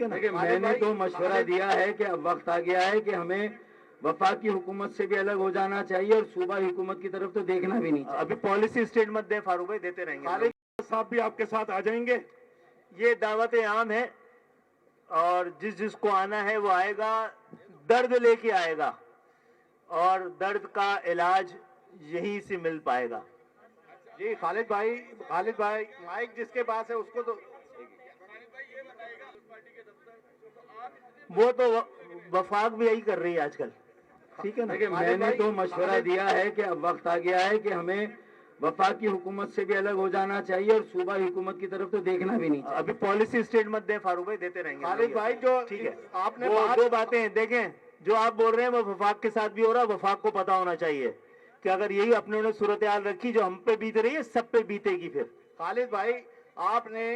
है ना। देखिए, मैंने तो मशवरा दिया है कि अब वक्त आ गया है कि हमें वफाकी हुकूमत से भी अलग हो जाना चाहिए और सूबाई हुकूमत की तरफ तो देखना भी नहीं चाहिए। अभी पॉलिसी स्टेटमेंट दे फारूक भाई, देते रहेंगे। खालिद साहब भी आपके साथ आ जाएंगे। ये दावत आम है और जिसको आना है वो आएगा, दर्द लेके आएगा और दर्द का इलाज यहीं से मिल पाएगा। जी खालिद भाई माइक जिसके पास है उसको तो वो तो वफाक भी यही कर रही है आजकल, ठीक है ना। देखिए, मैंने तो मशवरा दिया है कि अब वक्त आ गया है कि हमें वफाकी हुकूमत से भी अलग हो जाना चाहिए और सूबाई हुकूमत की तरफ तो देखना भी नहीं चाहिए। अभी पॉलिसी स्टेटमेंट दे फारूक भाई, देते रहेंगे। खालिद भाई जो ठीक है, आपने वो दो बातें हैं, देखें जो आप बोल रहे हैं वो वफाक के साथ भी हो रहा है। वफाक को पता होना चाहिए कि अगर यही अपने ने सूरत हाल रखी जो हम पे बीत रही है, सब पे बीतेगी। फिर खालिद भाई आपने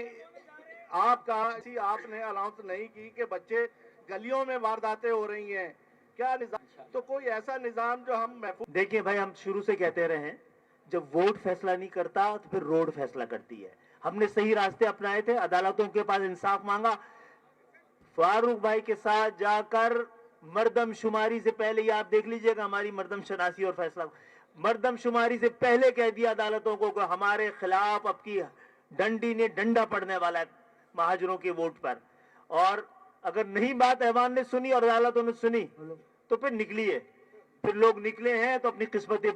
अनाउंस नहीं की कि बच्चे गलियों में वारदातें हो रही हैं, क्या निजाम तो कोई ऐसा निजाम जो हम महफूज। देखिए भाई, हम शुरू से कहते रहे हैं जब वोट फैसला नहीं करता तो फिर रोड फैसला करती है। हमने सही रास्ते अपनाए थे, अदालतों के पास इंसाफ मांगा। फारूक भाई के साथ जाकर मर्दमशुमारी से पहले, ये आप देख लीजिएगा हमारी मर्दमशनासी और फैसला, मर्दमशुमारी से पहले कह दिया अदालतों को कि हमारे खिलाफ अब की डंडी ने डंडा पड़ने वाला है महाजरों के वोट पर। और अगर नहीं बात ऐवान ने सुनी और अदालतों ने सुनी तो फिर निकली है, फिर लोग निकले हैं तो अपनी किस्मतें